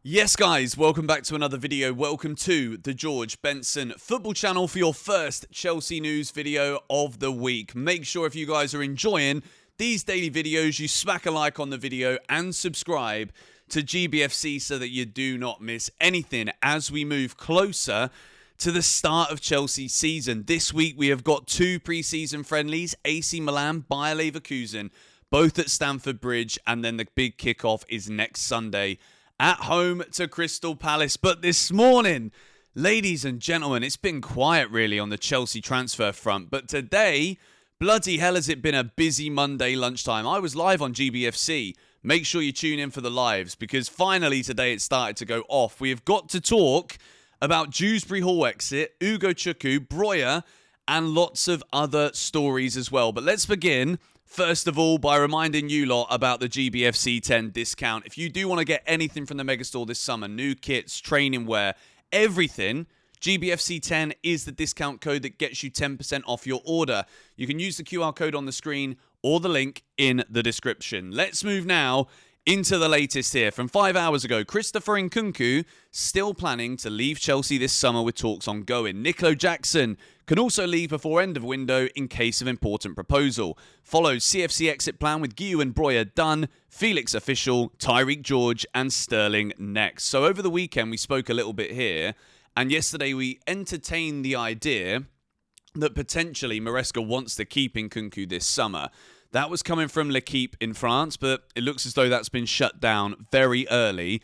Yes, guys, welcome back to another video. Welcome to the George Benson Football Channel for your first Chelsea news video of the week. Make sure if you guys are enjoying these daily videos, you smack a like on the video and subscribe to GBFC so that you do not miss anything as we move closer to the start of Chelsea's season. This week, we have got two pre-season friendlies, AC Milan, Bayer Leverkusen, both at Stamford Bridge, and then the big kickoff is next Sunday at home to Crystal Palace. But this morning, ladies and gentlemen, it's been quiet really on the Chelsea transfer front. But today, bloody hell has it been a busy Monday lunchtime. I was live on GBFC. Make sure you tune in for the lives because finally today it started to go off. We have got to talk about Dewsbury-Hall exit, Ugochukwu, Broja, and lots of other stories as well. But let's begin first of all, by reminding you lot about the GBFC 10 discount. If you do want to get anything from the Megastore this summer, new kits, training wear, everything, GBFC 10 is the discount code that gets you 10% off your order. You can use the QR code on the screen or the link in the description. Let's move now into the latest here. From 5 hours ago, Christopher Nkunku still planning to leave Chelsea this summer with talks ongoing. Nicola Jackson can also leave before end of window in case of important proposal. Follows CFC exit plan with Guiu and Broja done, Felix official, Tyreek George and Sterling next. So over the weekend we spoke a little bit here, and yesterday we entertained the idea that potentially Maresca wants to keep Nkunku this summer. That was coming from L'Equipe in France, but it looks as though that's been shut down very early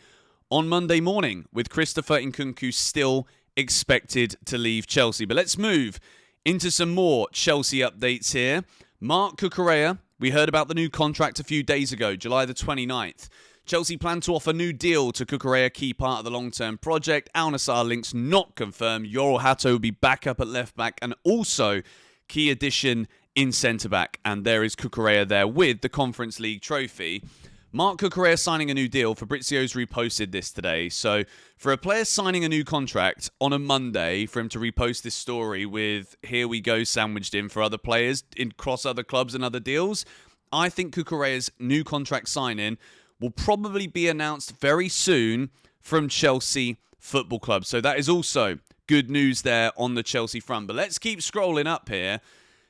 on Monday morning, with Christopher Nkunku still expected to leave Chelsea. But let's move into some more Chelsea updates here. Marc Cucurella, we heard about the new contract a few days ago, July the 29th. Chelsea plan to offer new deal to Cucurella, key part of the long-term project. Al Nassr links not confirmed. Yoel Hato will be back up at left-back and also key addition in centre-back. And there is Cucurella there with the Conference League trophy. Marc Cucurella signing a new deal. Fabrizio's reposted this today. So for a player signing a new contract on a Monday, for him to repost this story with "here we go" sandwiched in for other players in cross other clubs and other deals, I think Cucurella's new contract signing will probably be announced very soon from Chelsea Football Club. So that is also good news there on the Chelsea front. But let's keep scrolling up here,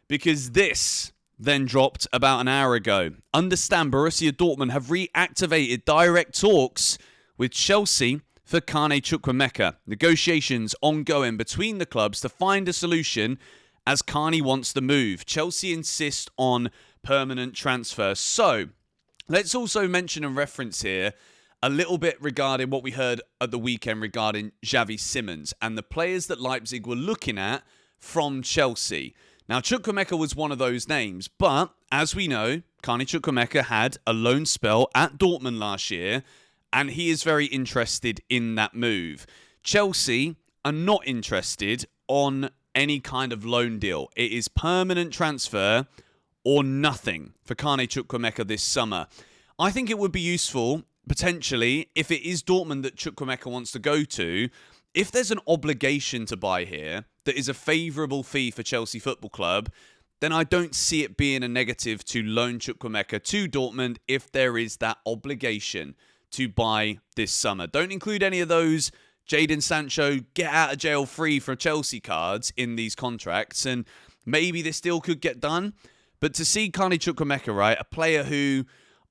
because this then dropped about an hour ago. Understand Borussia Dortmund have reactivated direct talks with Chelsea for Carney Chukwuemeka. Negotiations ongoing between the clubs to find a solution as Carney wants the move. Chelsea insist on permanent transfer. So let's also mention and reference here a little bit regarding what we heard at the weekend regarding Xavi Simons and the players that Leipzig were looking at from Chelsea. Now, Chukwuemeka was one of those names, but as we know, Carney Chukwuemeka had a loan spell at Dortmund last year, and he is very interested in that move. Chelsea are not interested on any kind of loan deal. It is permanent transfer or nothing for Carney Chukwuemeka this summer. I think it would be useful, potentially, if it is Dortmund that Chukwuemeka wants to go to, if there's an obligation to buy here that is a favourable fee for Chelsea Football Club, then I don't see it being a negative to loan Chukwuemeka to Dortmund if there is that obligation to buy this summer. Don't include any of those Jadon Sancho get out of jail free for Chelsea cards in these contracts, and maybe this deal could get done. But to see Carney Chukwuemeka, right, a player who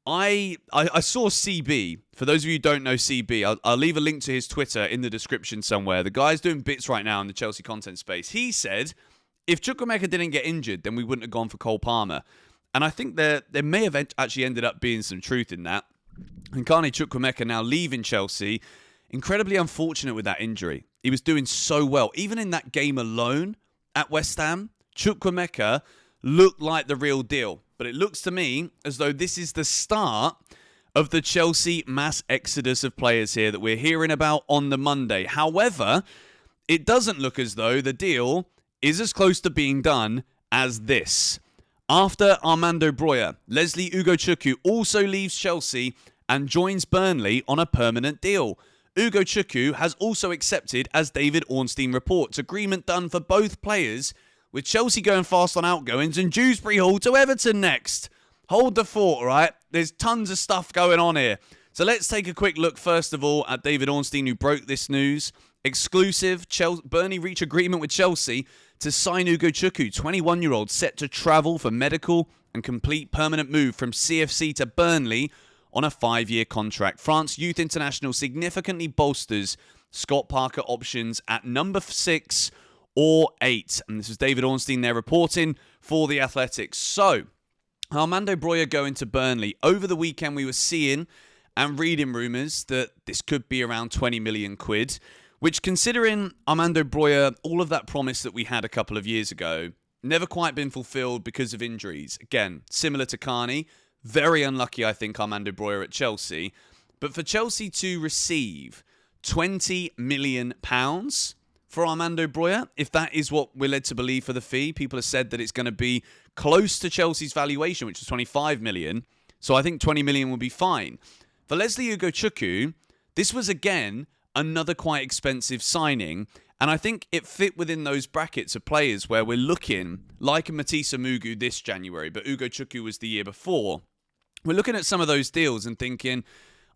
I saw CB. For those of you who don't know CB, I'll leave a link to his Twitter in the description somewhere. The guy's doing bits right now in the Chelsea content space. He said, if Chukwuemeka didn't get injured, then we wouldn't have gone for Cole Palmer. And I think there may have actually ended up being some truth in that. And Carney Chukwuemeka now leaving Chelsea, incredibly unfortunate with that injury. He was doing so well. Even in that game alone at West Ham, Chukwuemeka looked like the real deal. But it looks to me as though this is the start of the Chelsea mass exodus of players here that we're hearing about on the Monday. However, it doesn't look as though the deal is as close to being done as this. After Armando Broja, Lesley Ugochukwu also leaves Chelsea and joins Burnley on a permanent deal. Ugochukwu has also accepted, as David Ornstein reports, agreement done for both players, with Chelsea going fast on outgoings and Dewsbury-Hall to Everton next. Hold the fort, right? There's tons of stuff going on here. So let's take a quick look, first of all, at David Ornstein, who broke this news. Exclusive, Burnley reach agreement with Chelsea to sign Ugochukwu, 21-year-old, set to travel for medical and complete permanent move from CFC to Burnley on a 5-year contract. France youth international significantly bolsters Scott Parker options at number 6 or 8. And this is David Ornstein there reporting for The Athletic. So, Armando Broja going to Burnley. Over the weekend, we were seeing and reading rumours that this could be around 20 million quid, which, considering Armando Broja, all of that promise that we had a couple of years ago, never quite been fulfilled because of injuries. Again, similar to Carney, very unlucky, I think, Armando Broja at Chelsea. But for Chelsea to receive £20 million for Armando Broja, if that is what we're led to believe for the fee, people have said that it's going to be close to Chelsea's valuation, which was 25 million. So I think 20 million will be fine. For Lesley Ugochukwu, this was again another quite expensive signing, and I think it fit within those brackets of players where we're looking like a Matissa Mugu this January, but Ugochukwu was the year before. We're looking at some of those deals and thinking,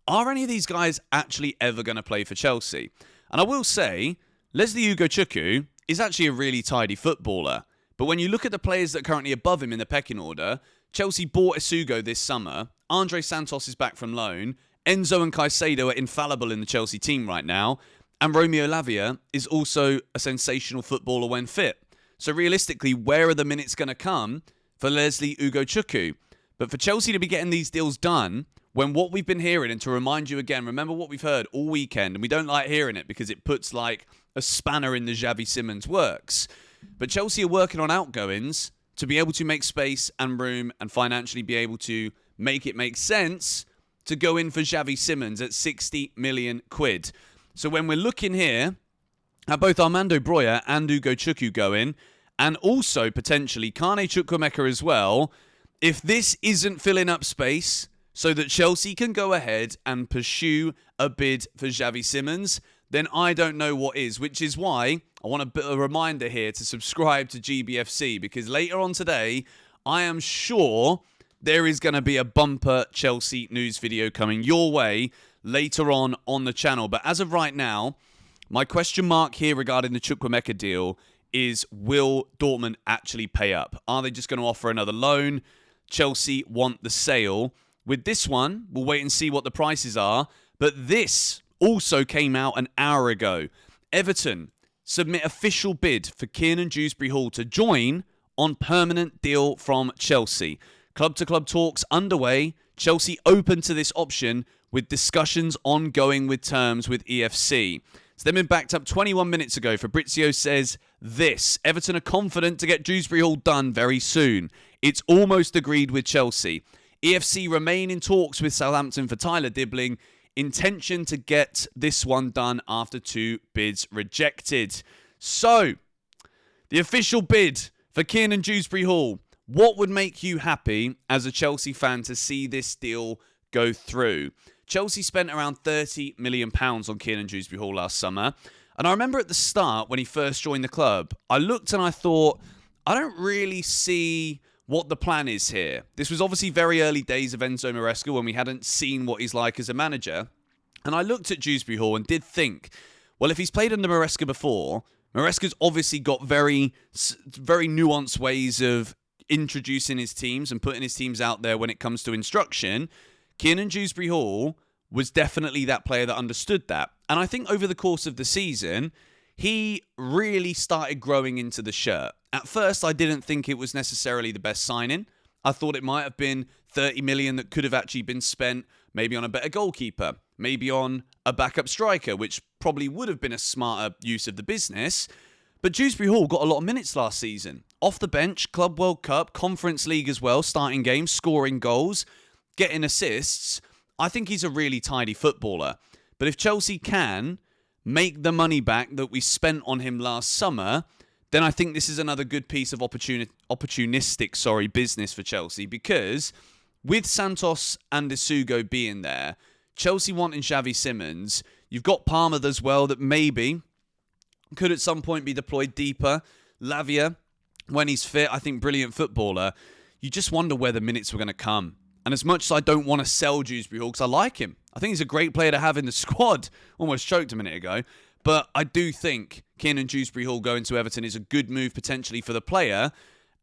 are any of these guys actually ever going to play for Chelsea? And I will say, Lesley Ugochukwu is actually a really tidy footballer. But when you look at the players that are currently above him in the pecking order, Chelsea bought Isugo this summer. Andre Santos is back from loan. Enzo and Caicedo are infallible in the Chelsea team right now. And Romeo Lavia is also a sensational footballer when fit. So realistically, where are the minutes going to come for Lesley Ugochukwu? But for Chelsea to be getting these deals done, when what we've been hearing, and to remind you again, remember what we've heard all weekend, and we don't like hearing it because it puts like a spanner in the Xavi Simons works. But Chelsea are working on outgoings to be able to make space and room and financially be able to make it make sense to go in for Xavi Simons at 60 million quid. So when we're looking here at both Armando Broja and Ugochukwu going, and also potentially Carney Chukwuemeka as well, if this isn't filling up space so that Chelsea can go ahead and pursue a bid for Xavi Simons, then I don't know what is, which is why I want to put a reminder here to subscribe to GBFC, because later on today, I am sure there is going to be a bumper Chelsea news video coming your way later on the channel. But as of right now, my question mark here regarding the Chukwuemeka deal is, will Dortmund actually pay up? Are they just going to offer another loan? Chelsea want the sale. With this one, we'll wait and see what the prices are. But this also came out an hour ago. Everton submit official bid for Kiernan Dewsbury-Hall to join on permanent deal from Chelsea. Club-to-club talks underway. Chelsea open to this option with discussions ongoing with terms with EFC. It's then been backed up 21 minutes ago. Fabrizio says this: Everton are confident to get Dewsbury-Hall done very soon. It's almost agreed with Chelsea. EFC remain in talks with Southampton for Tyler Dibbling. Intention to get this one done after 2 bids rejected. So, the official bid for Kiernan Dewsbury-Hall. What would make you happy as a Chelsea fan to see this deal go through? Chelsea spent around £30 million on Kiernan Dewsbury-Hall last summer. And I remember at the start, when he first joined the club, I looked and I thought, I don't really see what the plan is here. This was obviously very early days of Enzo Maresca when we hadn't seen what he's like as a manager. And I looked at Dewsbury-Hall and did think, well, if he's played under Maresca before, Maresca's obviously got very nuanced ways of introducing his teams and putting his teams out there when it comes to instruction. Kiernan Dewsbury-Hall was definitely that player that understood that. And I think over the course of the season, he really started growing into the shirt. At first, I didn't think it was necessarily the best signing. I thought it might have been 30 million that could have actually been spent maybe on a better goalkeeper, maybe on a backup striker, which probably would have been a smarter use of the business. But Dewsbury-Hall got a lot of minutes last season. Off the bench, Club World Cup, Conference League as well, starting games, scoring goals, getting assists. I think he's a really tidy footballer. But if Chelsea can make the money back that we spent on him last summer, then I think this is another good piece of opportunistic business for Chelsea, because with Santos and Isugo being there, Chelsea wanting Xavi Simons, you've got Palmer as well that maybe could at some point be deployed deeper. Lavia, when he's fit, I think brilliant footballer. You just wonder where the minutes were going to come. And as much as I don't want to sell Dewsbury-Hall, because I like him. I think he's a great player to have in the squad. Almost choked a minute ago. But I do think Kiernan Dewsbury-Hall going to Everton is a good move potentially for the player.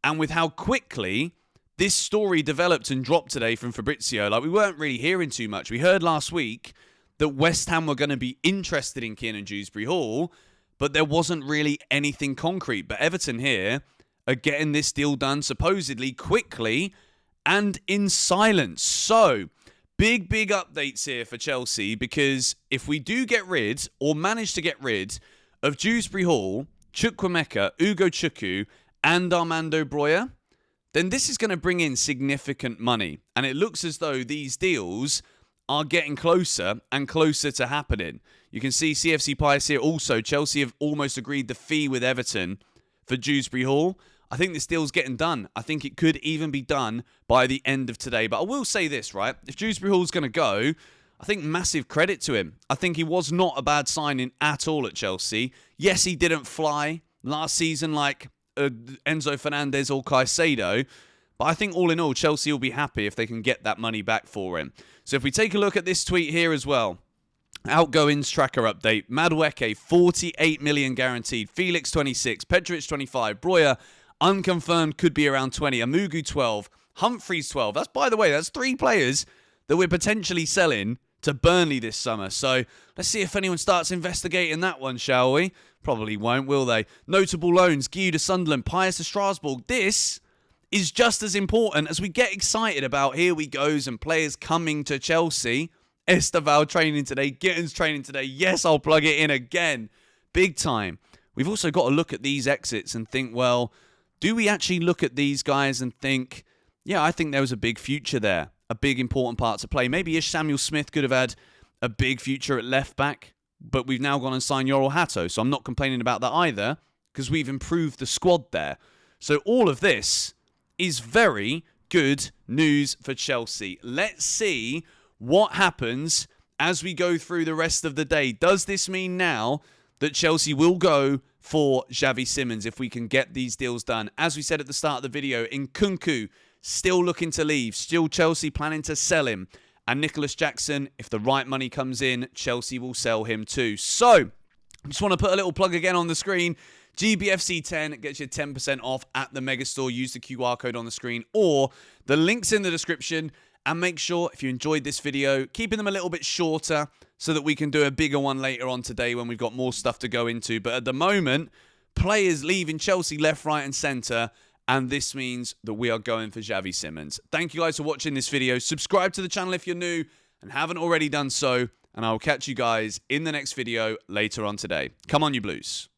And with how quickly this story developed and dropped today from Fabrizio, like we weren't really hearing too much. We heard last week that West Ham were going to be interested in Kiernan Dewsbury-Hall, but there wasn't really anything concrete. But Everton here are getting this deal done supposedly quickly and in silence. So, big updates here for Chelsea, because if we do get rid, or manage to get rid, of Dewsbury-Hall, Chukwuemeka, Ugochukwu, and Armando Broja, then this is going to bring in significant money. And it looks as though these deals are getting closer and closer to happening. You can see CFC Pies here also. Chelsea have almost agreed the fee with Everton for Dewsbury-Hall. I think this deal's getting done. I think it could even be done by the end of today. But I will say this, right? If Dewsbury-Hall's going to go, I think massive credit to him. I think he was not a bad signing at all at Chelsea. Yes, he didn't fly last season like Enzo Fernandez or Caicedo. But I think all in all, Chelsea will be happy if they can get that money back for him. So if we take a look at this tweet here as well. Outgoings tracker update. Madueke, 48 million guaranteed. Felix, 26. Petrovic, 25. Broja, unconfirmed, could be around 20. Amugu, 12. Humphreys, 12. That's, by the way, that's 3 players that we're potentially selling to Burnley this summer. So let's see if anyone starts investigating that one, shall we? Probably won't, will they? Notable loans. Guy to Sunderland. Pius to Strasbourg. This is just as important as we get excited about here we goes and players coming to Chelsea. Esteval training today. Gittins training today. Yes, I'll plug it in again. Big time. We've also got to look at these exits and think, well, do we actually look at these guys and think, yeah, I think there was a big future there. A big important part to play. Maybe Ish Samuel Smith could have had a big future at left back, but we've now gone and signed Yoel Hato. So I'm not complaining about that either, because we've improved the squad there. So all of this is very good news for Chelsea. Let's see what happens as we go through the rest of the day. Does this mean now that Chelsea will go for Xavi Simons if we can get these deals done? As we said at the start of the video, Nkunku still looking to leave. Still Chelsea planning to sell him. And Nicholas Jackson, if the right money comes in, Chelsea will sell him too. So, I just want to put a little plug again on the screen. GBFC10 gets you 10% off at the Megastore. Use the QR code on the screen or the links in the description. And make sure, if you enjoyed this video, keeping them a little bit shorter so that we can do a bigger one later on today when we've got more stuff to go into. But at the moment, players leaving Chelsea left, right and centre. And this means that we are going for Xavi Simons. Thank you guys for watching this video. Subscribe to the channel if you're new and haven't already done so. And I will catch you guys in the next video later on today. Come on, you Blues.